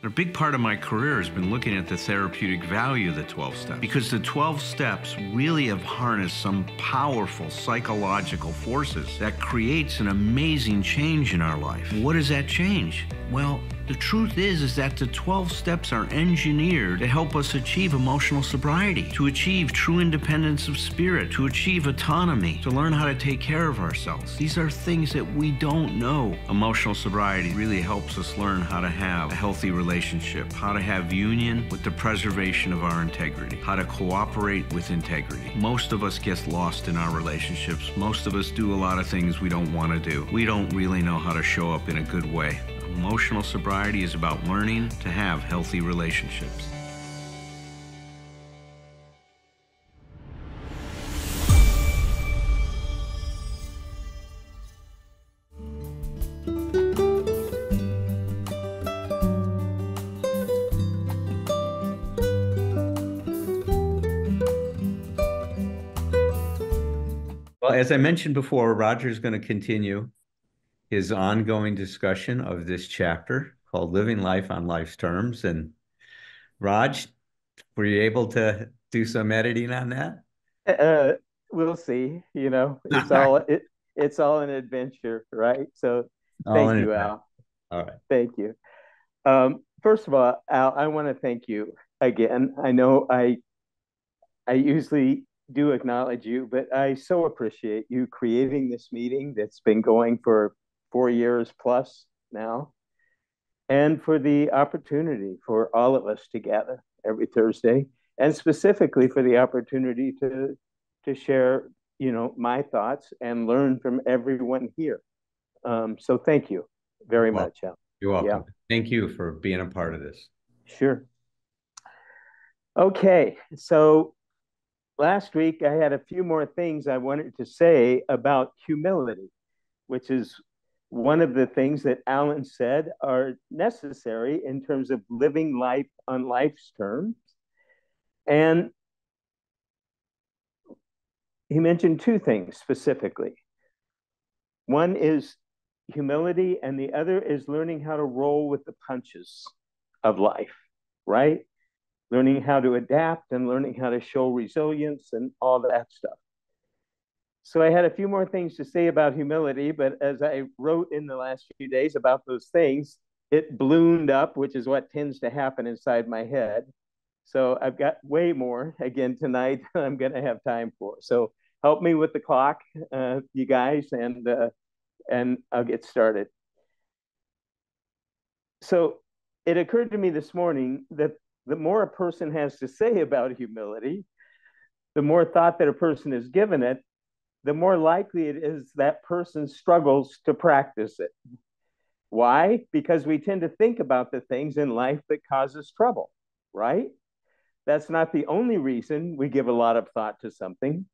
A big part of my career has been looking at the therapeutic value of the 12 steps because the 12 steps really have harnessed some powerful psychological forces that creates an amazing change in our life. What is that change? Well, the truth is that the 12 steps are engineered to help us achieve emotional sobriety, to achieve true independence of spirit, to achieve autonomy, to learn how to take care of ourselves. These are things that we don't know. Emotional sobriety really helps us learn how to have a healthy relationship, how to have union with the preservation of our integrity, how to cooperate with integrity. Most of us get lost in our relationships. Most of us do a lot of things we don't want to do. We don't really know how to show up in a good way. Emotional sobriety is about learning to have healthy relationships. Well, as I mentioned before, Roger's going to continue his ongoing discussion of this chapter called Living Life on Life's Terms. And Raj, were you able to do some editing on that? Uh, we'll see. It's all an adventure, right? So, All thank in you, advance. Al. All right. Thank you. First of all, Al, I want to thank you again. I know I usually do acknowledge you, but I so appreciate you creating this meeting that's been going for 4 years plus now, and for the opportunity for all of us to gather every Thursday, and specifically for the opportunity to share, my thoughts and learn from everyone here. So thank you very Well, much, Al. you're Yeah, welcome. Thank you for being a part of this. sure. Okay, so last week I had a few more things I wanted to say about humility, which is one of the things that Alan said are necessary in terms of living life on life's terms. And he mentioned two things specifically. One is humility, and the other is learning how to roll with the punches of life, right? Learning how to adapt and learning how to show resilience and all that stuff. So I had a few more things to say about humility, but as I wrote in the last few days about those things, it ballooned up, which is what tends to happen inside my head. So I've got way more again tonight than I'm going to have time for. So help me with the clock, you guys, and I'll get started. So it occurred to me this morning that the more a person has to say about humility, the more thought that a person has given it, the more likely it is that person struggles to practice it. Why? Because we tend to think about the things in life that cause us trouble, right? That's not the only reason we give a lot of thought to something.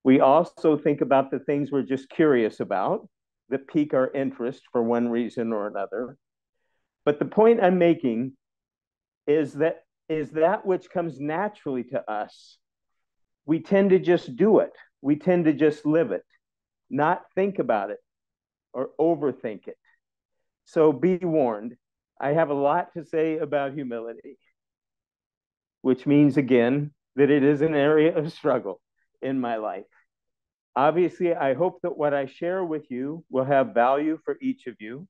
We also think about the things we're just curious about that pique our interest for one reason or another. But the point I'm making is that which comes naturally to us. We tend to just do it. We tend to just live it, not think about it or overthink it. So be warned. I have a lot to say about humility, which means, again, that it is an area of struggle in my life. Obviously, I hope that what I share with you will have value for each of you,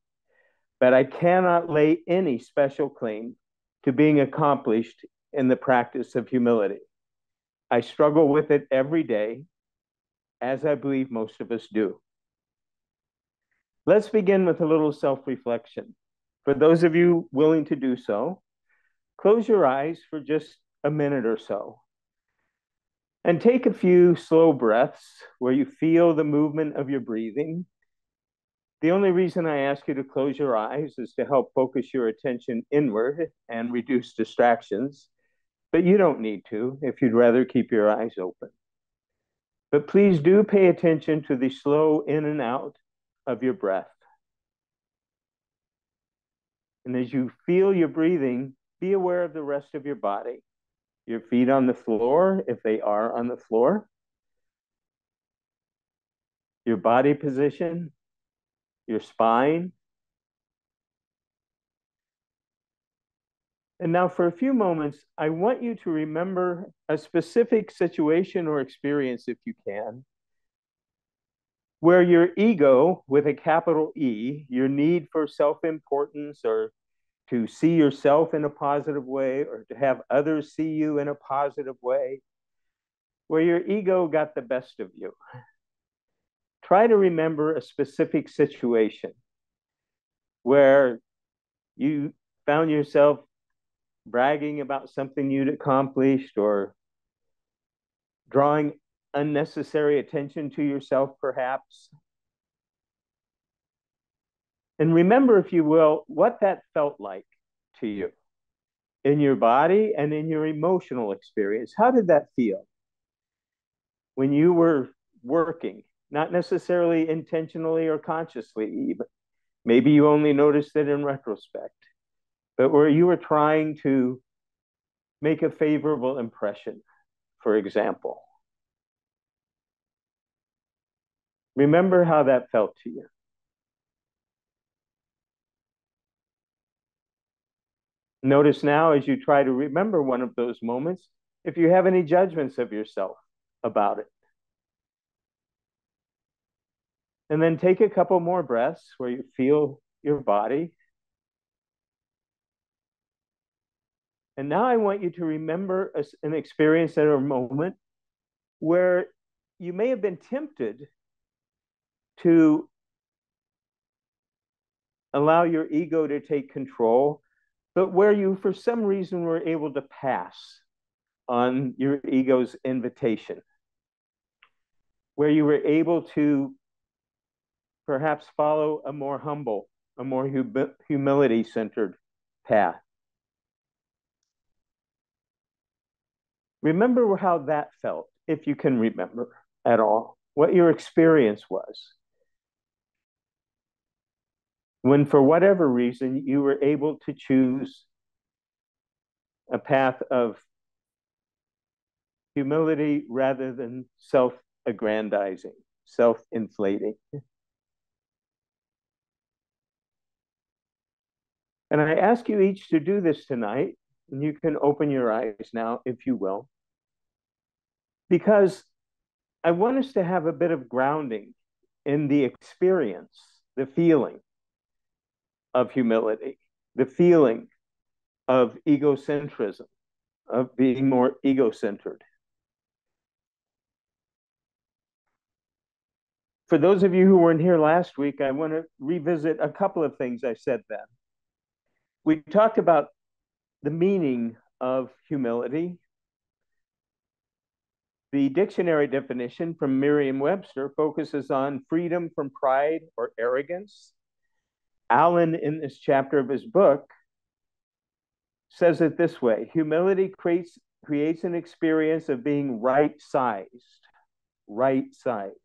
but I cannot lay any special claim to being accomplished in the practice of humility. I struggle with it every day, as I believe most of us do. Let's begin with a little self-reflection. For those of you willing to do so, close your eyes for just a minute or so and take a few slow breaths where you feel the movement of your breathing. The only reason I ask you to close your eyes is to help focus your attention inward and reduce distractions, but you don't need to if you'd rather keep your eyes open. But please do pay attention to the slow in and out of your breath. And as you feel your breathing, be aware of the rest of your body. Your feet on the floor, if they are on the floor. Your body position, your spine. And now, for a few moments, I want you to remember a specific situation or experience, if you can, where your ego, with a capital E, your need for self-importance or to see yourself in a positive way or to have others see you in a positive way, where your ego got the best of you. Try to remember a specific situation where you found yourself bragging about something you'd accomplished or drawing unnecessary attention to yourself, perhaps. And remember, if you will, what that felt like to you in your body and in your emotional experience. How did that feel when you were working, not necessarily intentionally or consciously, even? Maybe you only noticed it in retrospect, but where you were trying to make a favorable impression, for example. Remember how that felt to you. Notice now, as you try to remember one of those moments, if you have any judgments of yourself about it. And then take a couple more breaths where you feel your body. And now I want you to remember an experience at a moment where you may have been tempted to allow your ego to take control, but where you, for some reason, were able to pass on your ego's invitation, where you were able to perhaps follow a more humble, a more humility-centered path. Remember how that felt, if you can remember at all, what your experience was when, for whatever reason, you were able to choose a path of humility rather than self-aggrandizing, self-inflating. And I ask you each to do this tonight, and you can open your eyes now, if you will, because I want us to have a bit of grounding in the experience, the feeling of humility, the feeling of egocentrism, of being more ego-centered. For those of you who weren't here last week, I want to revisit a couple of things I said then. We talked about the meaning of humility. The dictionary definition from Merriam-Webster focuses on freedom from pride or arrogance. Allen, in this chapter of his book, says it this way: humility creates an experience of being right-sized, right-sized.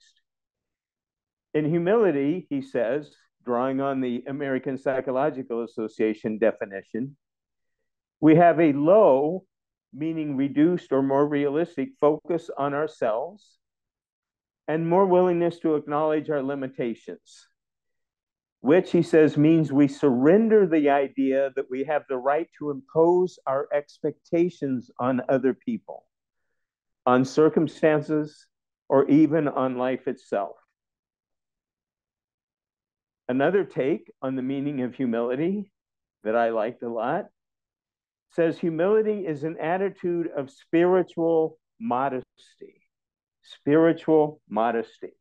In humility, he says, drawing on the American Psychological Association definition, we have a low, meaning reduced or more realistic, focus on ourselves and more willingness to acknowledge our limitations, which, he says, means we surrender the idea that we have the right to impose our expectations on other people, on circumstances, or even on life itself. Another take on the meaning of humility that I liked a lot says humility is an attitude of spiritual modesty. Spiritual modesty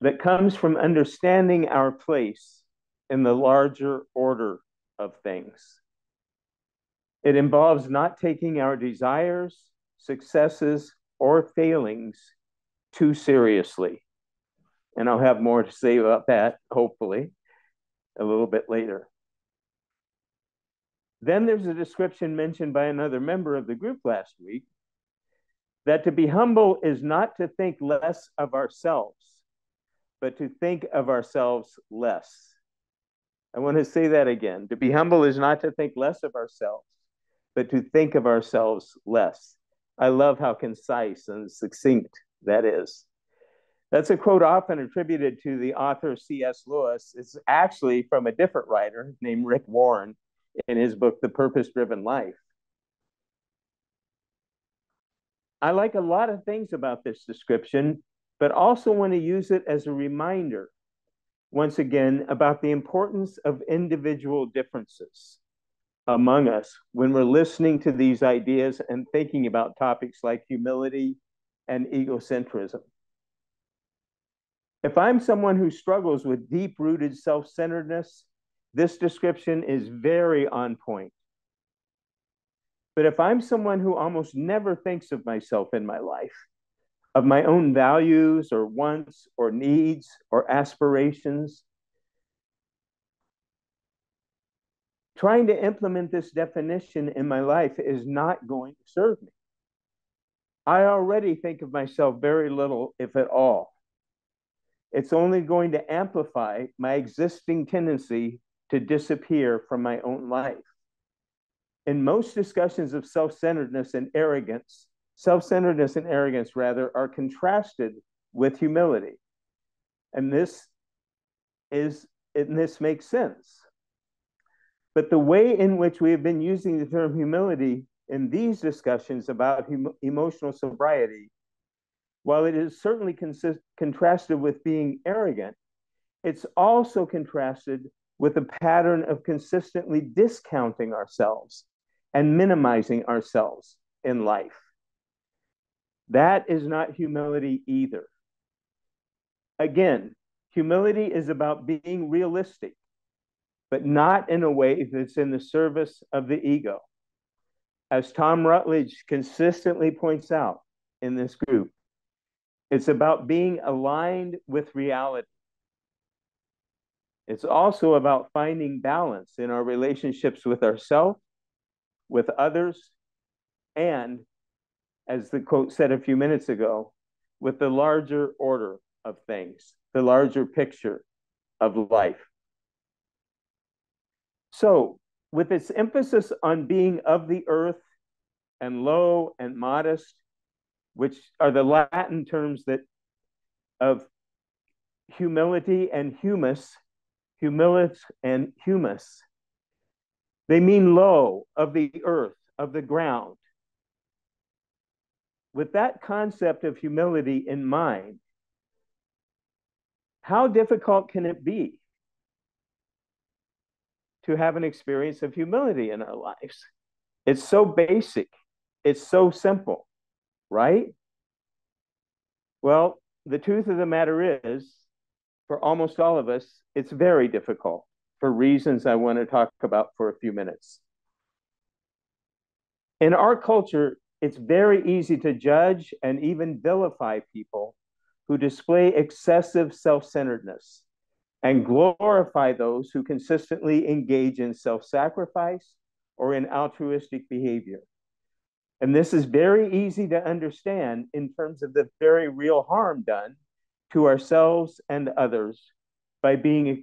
that comes from understanding our place in the larger order of things. It involves not taking our desires, successes, or failings too seriously. And I'll have more to say about that, hopefully, a little bit later. Then there's a description mentioned by another member of the group last week that to be humble is not to think less of ourselves, but to think of ourselves less. I want to say that again. To be humble is not to think less of ourselves, but to think of ourselves less. I love how concise and succinct that is. That's a quote often attributed to the author C.S. Lewis. It's actually from a different writer named Rick Warren in his book, The Purpose-Driven Life. I like a lot of things about this description, but also want to use it as a reminder, once again, about the importance of individual differences among us when we're listening to these ideas and thinking about topics like humility and egocentrism. If I'm someone who struggles with deep-rooted self-centeredness, this description is very on point. But if I'm someone who almost never thinks of myself in my life, of my own values or wants or needs or aspirations, trying to implement this definition in my life is not going to serve me. I already think of myself very little, if at all. It's only going to amplify my existing tendency to disappear from my own life. In most discussions of self-centeredness and arrogance rather, are contrasted with humility. And this makes sense. But the way in which we have been using the term humility in these discussions about emotional sobriety, while it is certainly contrasted with being arrogant, it's also contrasted with a pattern of consistently discounting ourselves and minimizing ourselves in life. That is not humility either. Again, humility is about being realistic, but not in a way that's in the service of the ego. As Thom Rutledge consistently points out in this group, it's about being aligned with reality. It's also about finding balance in our relationships with ourselves, with others, and, as the quote said a few minutes ago, with the larger order of things, the larger picture of life. So, with its emphasis on being of the earth and low and modest, which are the Latin terms of humility and humus, humilis and humus, they mean low, of the earth, of the ground. With that concept of humility in mind, how difficult can it be to have an experience of humility in our lives? It's so basic. It's so simple, right? Well, the truth of the matter is, for almost all of us, it's very difficult for reasons I want to talk about for a few minutes. In our culture, it's very easy to judge and even vilify people who display excessive self-centeredness and glorify those who consistently engage in self-sacrifice or in altruistic behavior. And this is very easy to understand in terms of the very real harm done to ourselves and others by being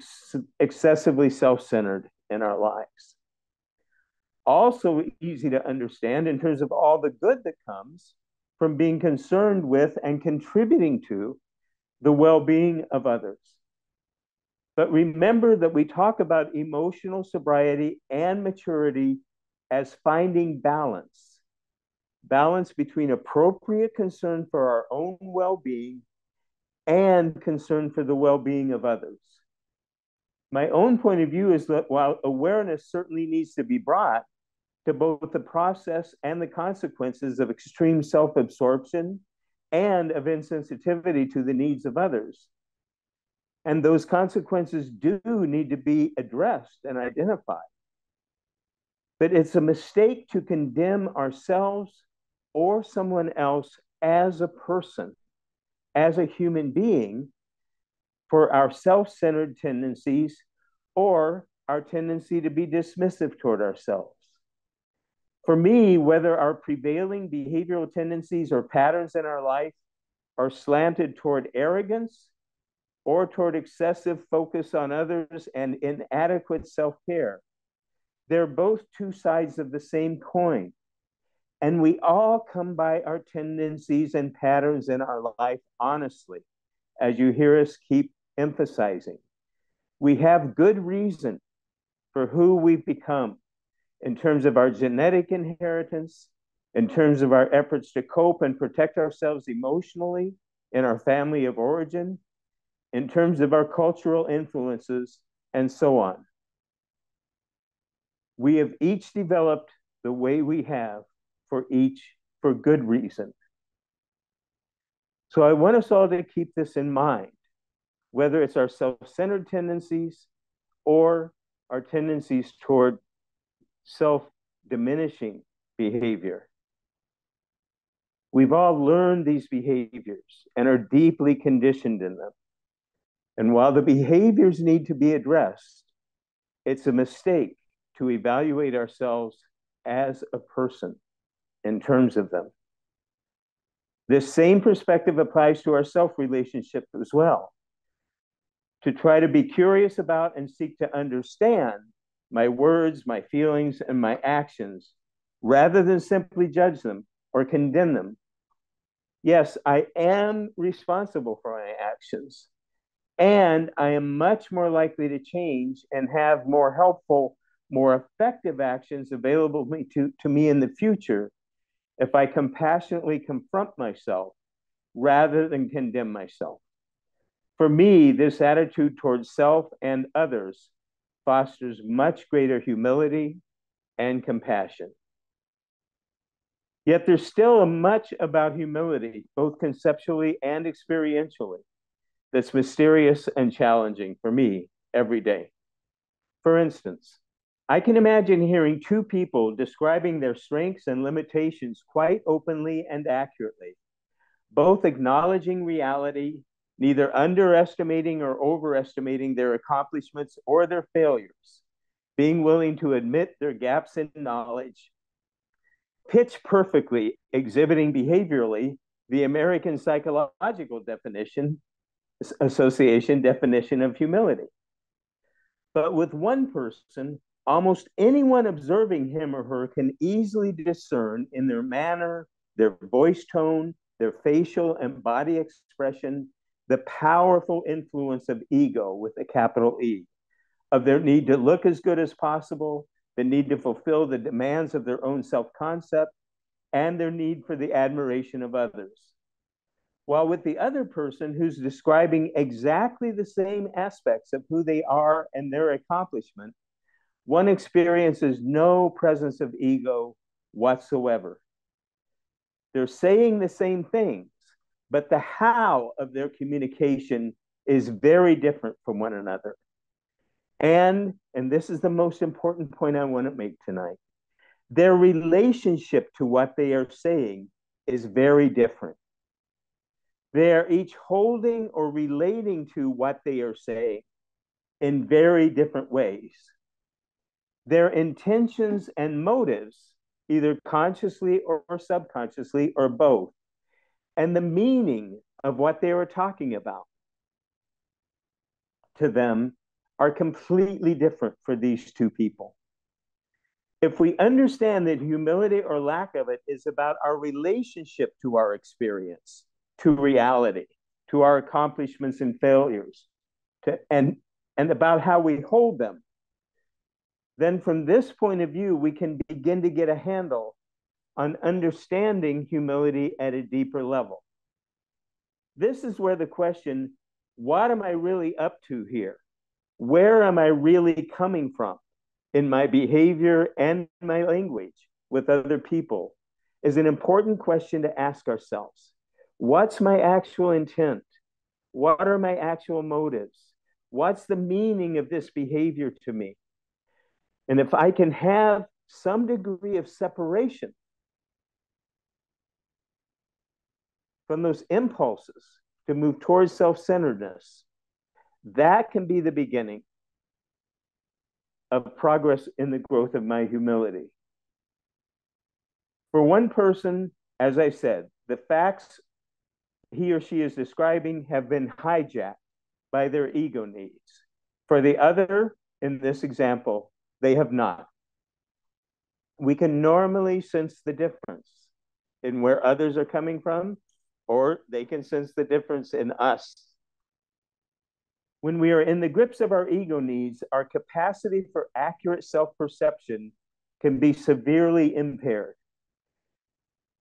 excessively self-centered in our lives. Also easy to understand in terms of all the good that comes from being concerned with and contributing to the well-being of others. But remember that we talk about emotional sobriety and maturity as finding balance between appropriate concern for our own well-being and concern for the well-being of others. My own point of view is that while awareness certainly needs to be brought to both the process and the consequences of extreme self-absorption and of insensitivity to the needs of others, and those consequences do need to be addressed and identified, but it's a mistake to condemn ourselves or someone else as a person, as a human being, for our self-centered tendencies or our tendency to be dismissive toward ourselves. For me, whether our prevailing behavioral tendencies or patterns in our life are slanted toward arrogance or toward excessive focus on others and inadequate self-care, they're both two sides of the same coin. And we all come by our tendencies and patterns in our life honestly, as you hear us keep emphasizing. We have good reason for who we've become in terms of our genetic inheritance, in terms of our efforts to cope and protect ourselves emotionally in our family of origin, in terms of our cultural influences, and so on. We have each developed the way we have for good reason. So I want us all to keep this in mind, whether it's our self-centered tendencies or our tendencies toward self-diminishing behavior. We've all learned these behaviors and are deeply conditioned in them. And while the behaviors need to be addressed, it's a mistake to evaluate ourselves as a person in terms of them. This same perspective applies to our self-relationship as well. To try to be curious about and seek to understand my words, my feelings, and my actions, rather than simply judge them or condemn them. Yes, I am responsible for my actions, and I am much more likely to change and have more helpful, more effective actions available to me in the future if I compassionately confront myself rather than condemn myself. For me, this attitude towards self and others fosters much greater humility and compassion. Yet there's still much about humility, both conceptually and experientially, that's mysterious and challenging for me every day. For instance, I can imagine hearing two people describing their strengths and limitations quite openly and accurately, both acknowledging reality, neither underestimating or overestimating their accomplishments or their failures, being willing to admit their gaps in knowledge, pitch perfectly exhibiting behaviorally the American Psychological Association definition of humility. But with one person, almost anyone observing him or her can easily discern in their manner, their voice tone, their facial and body expression, the powerful influence of ego with a capital E, of their need to look as good as possible, the need to fulfill the demands of their own self-concept, and their need for the admiration of others. While with the other person who's describing exactly the same aspects of who they are and their accomplishment, one experiences no presence of ego whatsoever. They're saying the same things, but the how of their communication is very different from one another. And this is the most important point I want to make tonight, their relationship to what they are saying is very different. They are each holding or relating to what they are saying in very different ways. Their intentions and motives, either consciously or subconsciously or both, and the meaning of what they were talking about to them are completely different for these two people. If we understand that humility or lack of it is about our relationship to our experience, to reality, to our accomplishments and failures, and about how we hold them, then from this point of view, we can begin to get a handle on understanding humility at a deeper level. This is where the question, what am I really up to here? Where am I really coming from in my behavior and my language with other people, is an important question to ask ourselves. What's my actual intent? What are my actual motives? What's the meaning of this behavior to me? And if I can have some degree of separation from those impulses to move towards self-centeredness, that can be the beginning of progress in the growth of my humility. For one person, as I said, the facts he or she is describing have been hijacked by their ego needs. For the other, in this example, they have not. We can normally sense the difference in where others are coming from, or they can sense the difference in us When we are in the grips of our ego needs, our capacity for accurate self-perception can be severely impaired.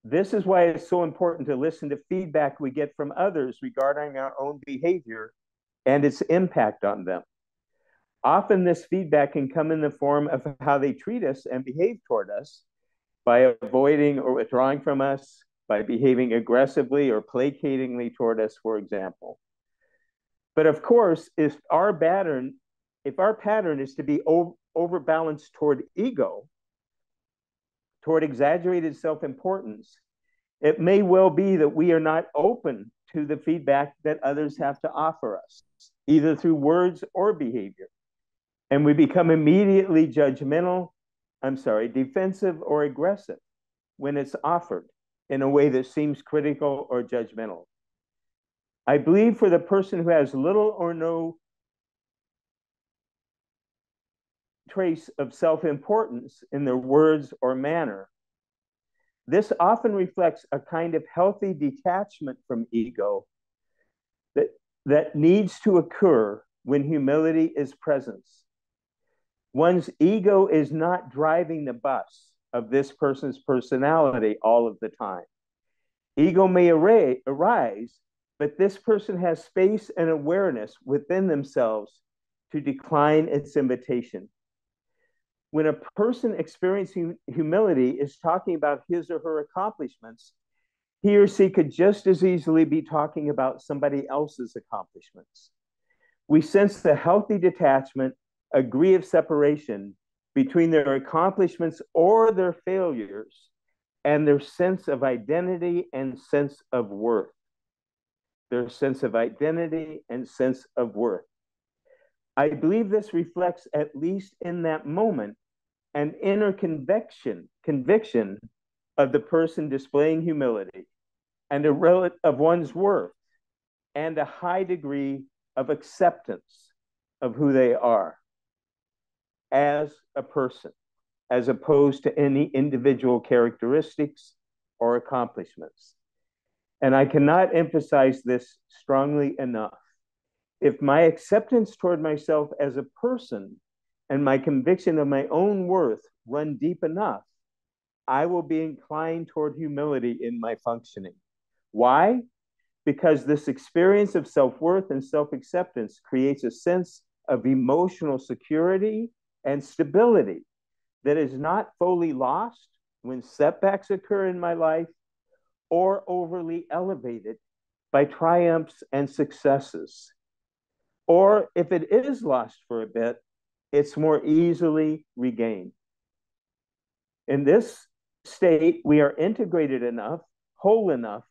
This is why it's so important to listen to feedback we get from others regarding our own behavior and its impact on them. Often this feedback can come in the form of how they treat us and behave toward us, by avoiding or withdrawing from us, by behaving aggressively or placatingly toward us, for example. But of course, if our pattern is to be overbalanced toward ego, toward exaggerated self-importance, it may well be that we are not open to the feedback that others have to offer us, either through words or behavior. And we become immediately defensive or aggressive when it's offered in a way that seems critical or judgmental. I believe for the person who has little or no trace of self-importance in their words or manner, this often reflects a kind of healthy detachment from ego that needs to occur when humility is present. One's ego is not driving the bus of this person's personality all of the time. Ego may arise, but this person has space and awareness within themselves to decline its invitation. When a person experiencing humility is talking about his or her accomplishments, he or she could just as easily be talking about somebody else's accomplishments. We sense the healthy detachment, a degree of separation between their accomplishments or their failures and their sense of identity and sense of worth. Their sense of identity and sense of worth. I believe this reflects, at least in that moment, an inner conviction of the person displaying humility and of one's worth and a high degree of acceptance of who they are as a person, as opposed to any individual characteristics or accomplishments. And I cannot emphasize this strongly enough. If my acceptance toward myself as a person and my conviction of my own worth run deep enough, I will be inclined toward humility in my functioning. Why? Because this experience of self-worth and self-acceptance creates a sense of emotional security and stability that is not fully lost when setbacks occur in my life or overly elevated by triumphs and successes. Or if it is lost for a bit, it's more easily regained. In this state, we are integrated enough, whole enough,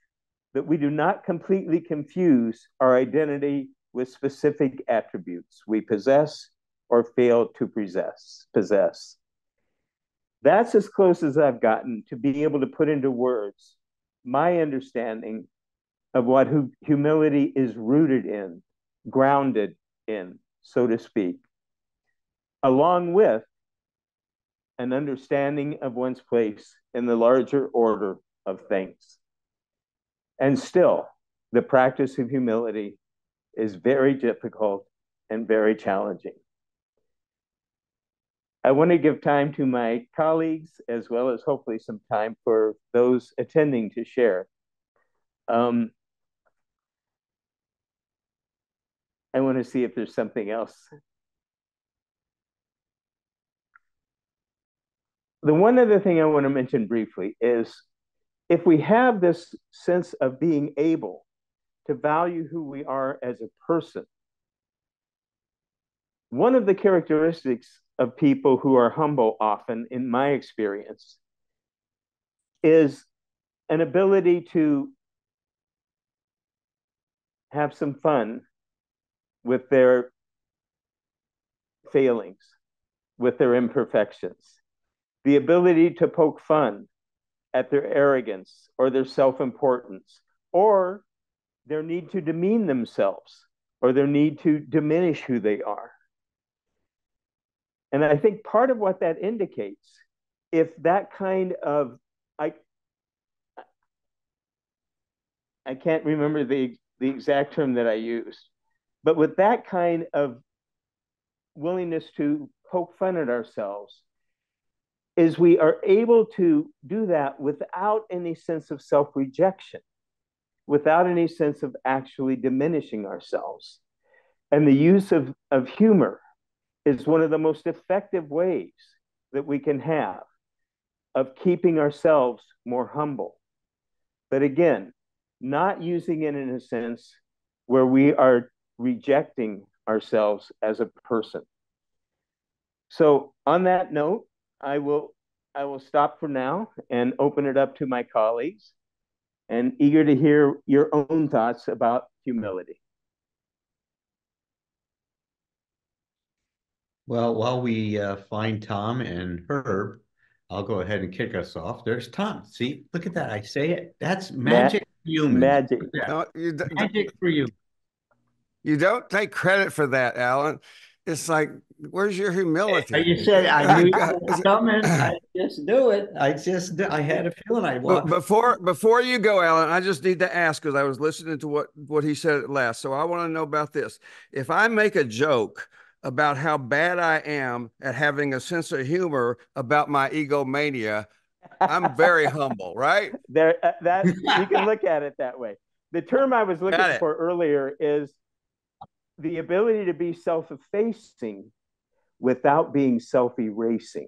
that we do not completely confuse our identity with specific attributes we possess or fail to possess. That's as close as I've gotten to being able to put into words my understanding of what humility is rooted in, grounded in, so to speak, along with an understanding of one's place in the larger order of things. And still, the practice of humility is very difficult and very challenging. I want to give time to my colleagues, as well as hopefully some time for those attending to share. I want to see if there's something else. The one other thing I want to mention briefly is, if we have this sense of being able to value who we are as a person, one of the characteristics of people who are humble, often in my experience, is an ability to have some fun with their failings, with their imperfections, the ability to poke fun at their arrogance or their self-importance, or their need to demean themselves, or their need to diminish who they are. And I think part of what that indicates, if that kind of, I can't remember the exact term that I used, But with that kind of willingness to poke fun at ourselves, is we are able to do that without any sense of self-rejection, without any sense of actually diminishing ourselves. And the use of humor is one of the most effective ways that we can have of keeping ourselves more humble. But again, not using it in a sense where we are rejecting ourselves as a person. So on that note, I will I will stop for now and open it up to my colleagues and eager to hear your own thoughts about humility. Well, while we find Thom and Herb, I'll go ahead and kick us off. There's Thom. See, look at that. I say it. That's magic for humans. Magic. No, Magic for you. you don't take credit for that, Alan. It's like, where's your humility? You said I knew it was coming. I just do it. I had a feeling I But walked. before you go, Alan, I just need to ask because I was listening to what he said at last. So I want to know about this. If I make a joke about how bad I am at having a sense of humor about my egomania, I'm very humble, right? There, that you can look at it that way. The term I was looking for earlier is the ability to be self-effacing without being self-erasing.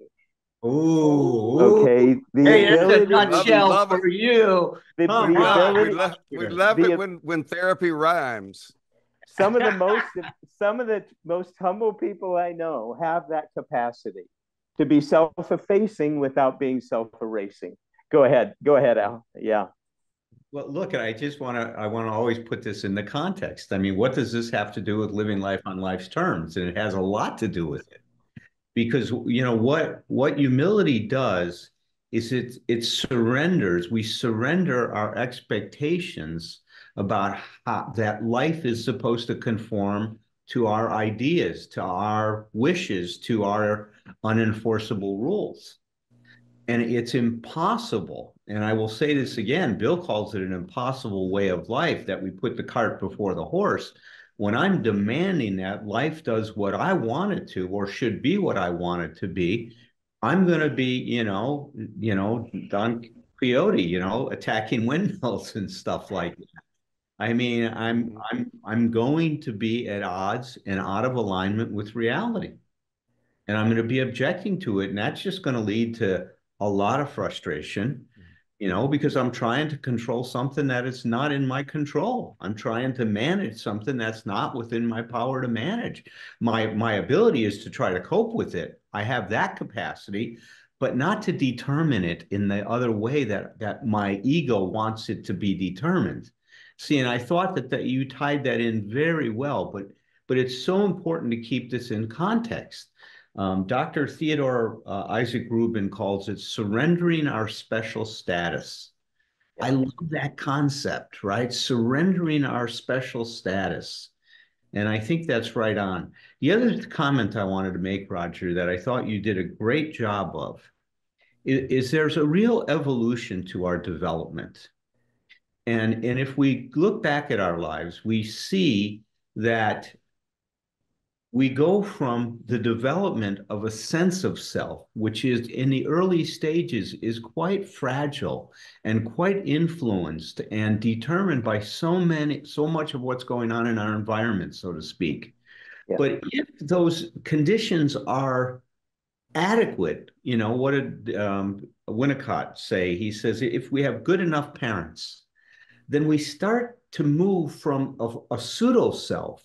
Ooh. Okay. Hey, that's a nutshell for you. We love it when therapy rhymes. Some of the most humble people I know have that capacity to be self-effacing without being self-erasing. Go ahead, Al. Yeah. Well, look, I want to always put this in the context. I mean, what does this have to do with living life on life's terms? And it has a lot to do with it. Because what humility does is it surrenders. We surrender our expectations about how that life is supposed to conform to our ideas, to our wishes, to our unenforceable rules. And it's impossible. And I will say this again, Bill calls it an impossible way of life that we put the cart before the horse. When I'm demanding that life does what I want it to, or should be what I want it to be, I'm going to be, Don Quixote, attacking windmills and stuff like that. I mean, I'm going to be at odds and out of alignment with reality. And I'm going to be objecting to it. And that's just going to lead to a lot of frustration, because I'm trying to control something that is not in my control. I'm trying to manage something that's not within my power to manage. My ability is to try to cope with it. I have that capacity, but not to determine it in the other way that my ego wants it to be determined. See, and I thought that you tied that in very well, but it's so important to keep this in context. Dr. Theodore Isaac Rubin calls it surrendering our special status. I love that concept, right? Surrendering our special status. And I think that's right on. The other comment I wanted to make, Roger, that I thought you did a great job of is there's a real evolution to our development. And if we look back at our lives, we see that we go from the development of a sense of self, which is in the early stages is quite fragile and quite influenced and determined by so much of what's going on in our environment, so to speak. Yeah. But if those conditions are adequate, what did Winnicott say? He says, if we have good enough parents, then we start to move from a pseudo self,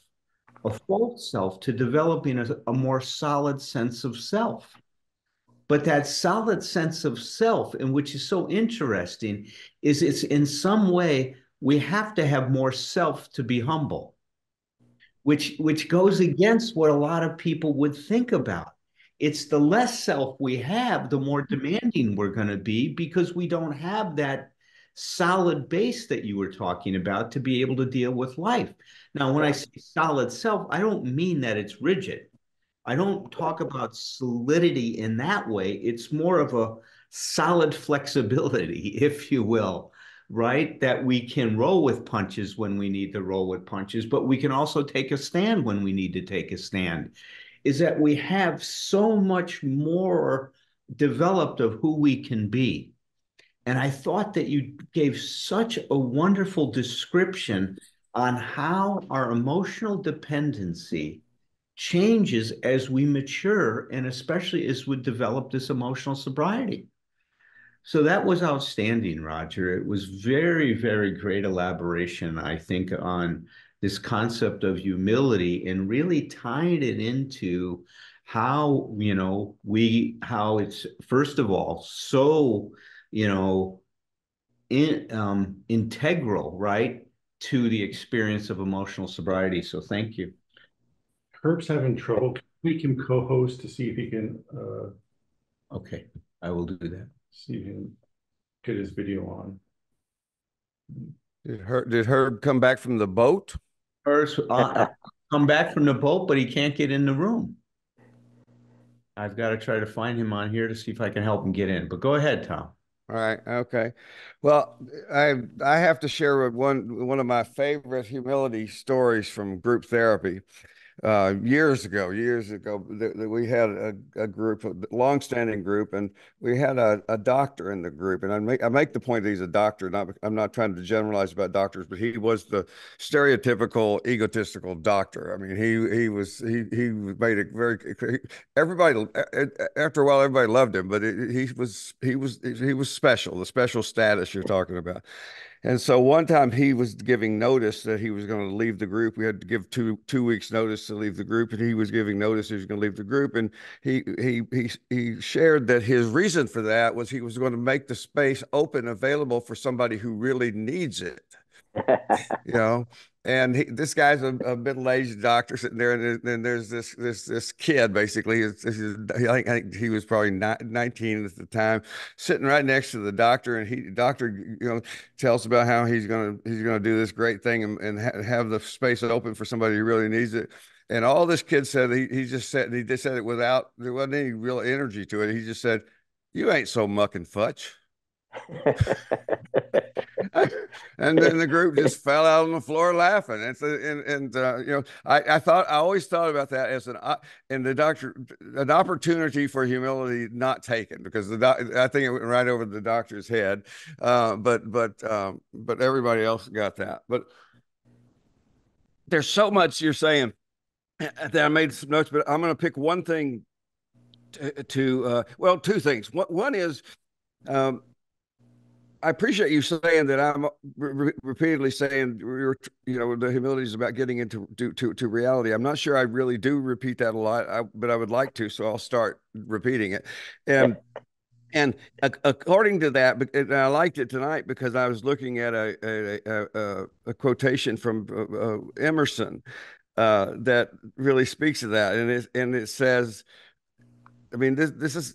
a false self, to developing a more solid sense of self. But that solid sense of self, and which is so interesting, is it's in some way we have to have more self to be humble, which goes against what a lot of people would think about. It's the less self we have, the more demanding we're going to be, because we don't have that solid base that you were talking about to be able to deal with life. Now, when I say solid self, I don't mean that it's rigid. I don't talk about solidity in that way. It's more of a solid flexibility, if you will. right? That we can roll with punches when we need to roll with punches, but we can also take a stand when we need to take a stand. Is that we have so much more developed of who we can be. And I thought that you gave such a wonderful description on how our emotional dependency changes as we mature, and especially as we develop this emotional sobriety. So that was outstanding, Roger. It was very, very great elaboration, I think, on this concept of humility and really tying it into how, how it's, first of all, so, integral, right, to the experience of emotional sobriety. So thank you. Herb's having trouble. We can co-host to see if he can. Okay, I will do that. See if he can get his video on. Did Herb come back from the boat? First, come back from the boat, but he can't get in the room. I've got to try to find him on here to see if I can help him get in. But go ahead, Thom. All right. Okay. Well, I have to share one of my favorite humility stories from group therapy. Years ago, we had a group, a long-standing group, and we had a doctor in the group. And I make the point that he's a doctor. I'm not trying to generalize about doctors, but he was the stereotypical egotistical doctor. I mean, he made it very. Everybody, after a while, everybody loved him, but he was special, the special status you're talking about. And so one time he was giving notice that he was going to leave the group. We had to give two weeks notice to leave the group, and he was giving notice he was going to leave the group. And he shared that his reason for that was he was going to make the space open, available for somebody who really needs it. And this guy's a middle-aged doctor sitting there, and there's this kid, basically. I think he was probably 19 at the time, sitting right next to the doctor, and the doctor, tells about how he's gonna do this great thing and have the space open for somebody who really needs it. And all this kid said, he just said it without, there wasn't any real energy to it. He just said, "You ain't so muck and fudge." And then the group just fell out on the floor laughing. I always thought about that as an opportunity for humility not taken, because I think it went right over the doctor's head. But everybody else got that. But there's so much you're saying that I made some notes, but I'm going to pick one thing two things. One is, I appreciate you saying that. I'm repeatedly saying the humility is about getting into reality. I'm not sure I really do repeat that a lot, but I would like to, so I'll start repeating it. And according to that, and I liked it tonight because I was looking at a quotation from Emerson that really speaks to that, and it says, I mean, this is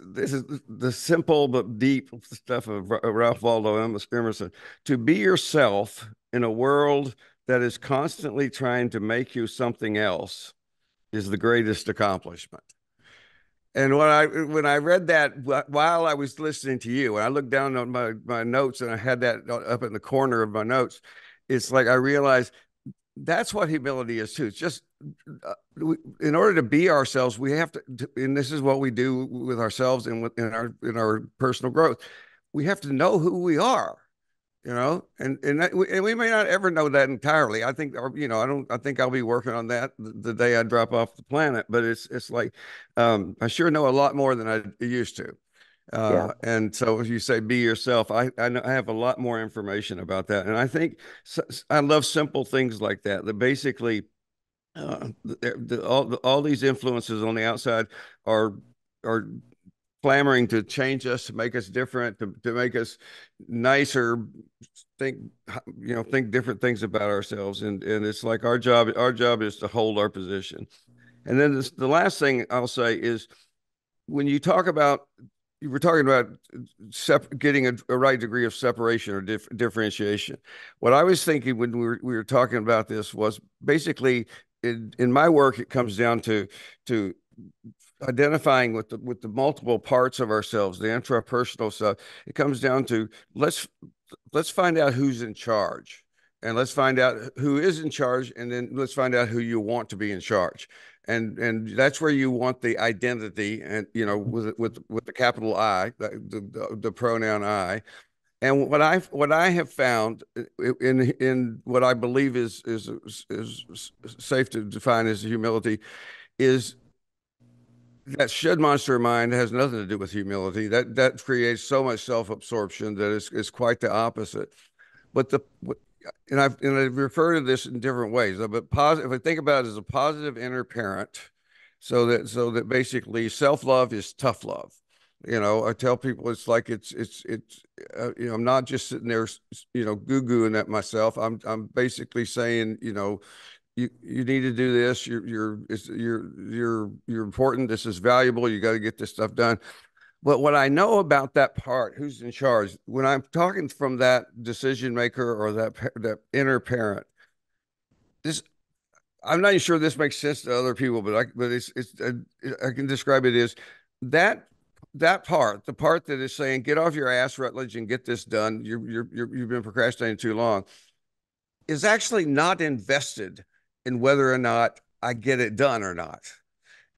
the simple but deep stuff of Ralph Waldo Emerson. To be yourself in a world that is constantly trying to make you something else is the greatest accomplishment. And when I read that while I was listening to you, and I looked down on my notes, and I had that up in the corner of my notes, it's like I realized that's what humility is too. It's just in order to be ourselves, we have to, and this is what we do with ourselves and in our personal growth. We have to know who we are, and we may not ever know that entirely. I think, I think I'll be working on that the day I drop off the planet. But it's like I sure know a lot more than I used to. And so if you say be yourself, I have a lot more information about that. And I think I love simple things like that basically all these influences on the outside are clamoring to change us, to make us different, to make us nicer, think different things about ourselves. And it's like our job is to hold our position. And then the last thing I'll say is, when you talk about, you were talking about getting a right degree of separation or differentiation. What I was thinking when we were talking about this was basically in my work, it comes down to identifying with the multiple parts of ourselves, the intrapersonal stuff. It comes down to let's let's find out who's in charge, and let's find out who is in charge, and then let's find out who you want to be in charge. And that's where you want the identity, and with the capital I, the pronoun I. And what I have found in what I believe is safe to define as humility is that shed monster mind has nothing to do with humility. That creates so much self-absorption that it's quite the opposite. But and I refer to this in different ways. But if I think about it as a positive inner parent, so that basically self-love is tough love. I tell people it's like I'm not just sitting there, goo-gooing at myself. I'm basically saying, you need to do this. You're important. This is valuable. You got to get this stuff done. But what I know about that part, who's in charge, when I'm talking from that decision maker or that inner parent, I'm not even sure this makes sense to other people, but I can describe it as that part, the part that is saying, get off your ass, Rutledge, and get this done. You've been procrastinating too long, is actually not invested in whether or not I get it done or not.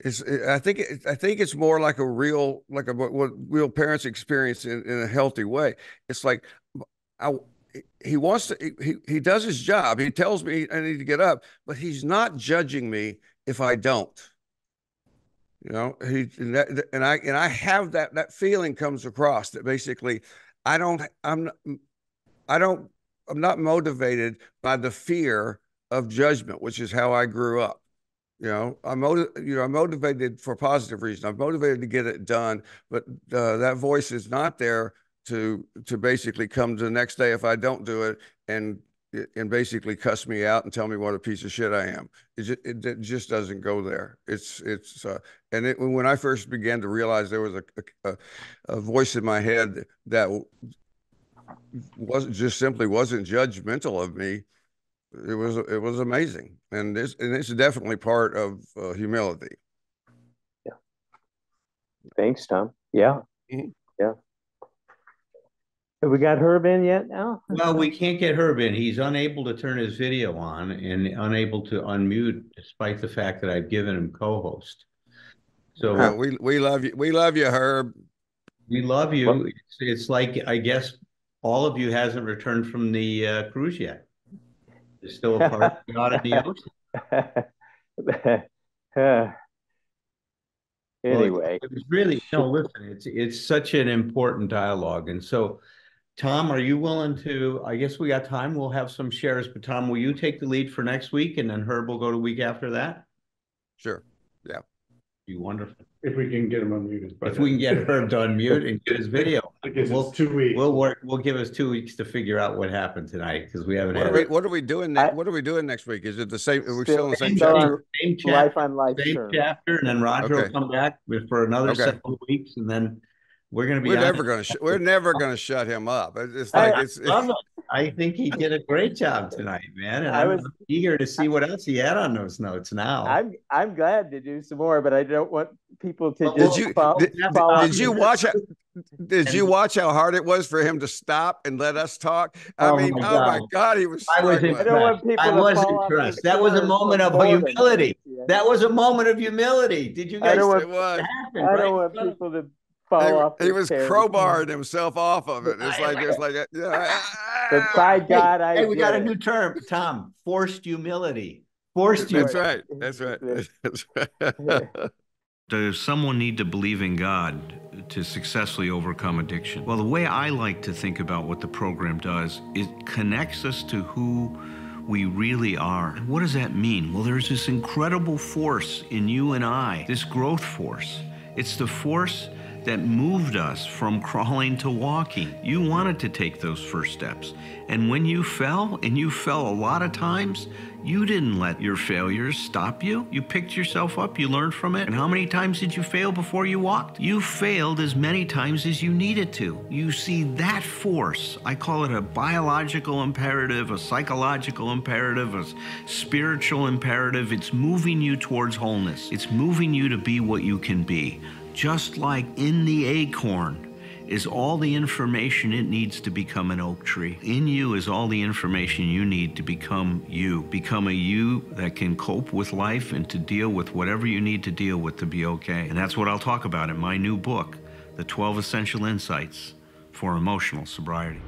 I think it's more like what real parents experience in a healthy way. It's like he wants to, he does his job. He tells me I need to get up, but he's not judging me if I don't. I have that feeling comes across that basically I'm not motivated by the fear of judgment, which is how I grew up. I'm motivated for positive reasons. I'm motivated to get it done, but that voice is not there to basically come to the next day if I don't do it and basically cuss me out and tell me what a piece of shit I am. It just doesn't go there. When I first began to realize there was a voice in my head that wasn't judgmental of me, it was amazing, and it's definitely part of humility. Yeah. Thanks, Thom. Yeah. Mm-hmm. Yeah. Have we got Herb in yet now? Well, we can't get Herb in. He's unable to turn his video on and unable to unmute, despite the fact that I've given him co-host. So we love you. We love you, Herb. We love you. Well, it's like, I guess all of you hasn't returned from the cruise yet. There's still a part out in the ocean. Anyway, it was really listen. It's such an important dialogue, and so, Thom, are you willing to? I guess we got time. We'll have some shares, but Thom, will you take the lead for next week, and then Herb will go the week after that? Sure. Yeah. Be wonderful. If we can get him unmuted. If we can get Herb to unmute and get his video. We'll 2 weeks. We'll give us 2 weeks to figure out what happened tonight, because we haven't had. What are we doing? What are we doing next week? Is it the same? Are we still in the same chapter? Same chapter. Life on life. Same chapter, and then Roger will come back for another several weeks, and then we're going to be. We're never going to shut him up. I think he did a great job tonight, man, and I was eager to see what else he had on those notes. Now I'm glad to do some more, but I don't want people to Did you watch how hard it was for him to stop and let us talk? Oh my God, he was. I was impressed. That was a moment of humility. That was a moment of humility. Did you guys? I don't want people to fall off. He was crowbarring himself off of it. It's like but by God, we got a new term, Thom. Forced humility. Forced humility. That's right. Does someone need to believe in God to successfully overcome addiction? Well, the way I like to think about what the program does, it connects us to who we really are. And what does that mean? Well, there's this incredible force in you and I, this growth force. It's the force that moved us from crawling to walking. You wanted to take those first steps. And when you fell, and you fell a lot of times, you didn't let your failures stop you. You picked yourself up, you learned from it. And how many times did you fail before you walked? You failed as many times as you needed to. You see that force, I call it a biological imperative, a psychological imperative, a spiritual imperative. It's moving you towards wholeness. It's moving you to be what you can be. Just like in the acorn, is all the information it needs to become an oak tree. In you is all the information you need to become you. Become a you that can cope with life and to deal with whatever you need to deal with to be okay. And that's what I'll talk about in my new book, The 12 Essential Insights for Emotional Sobriety.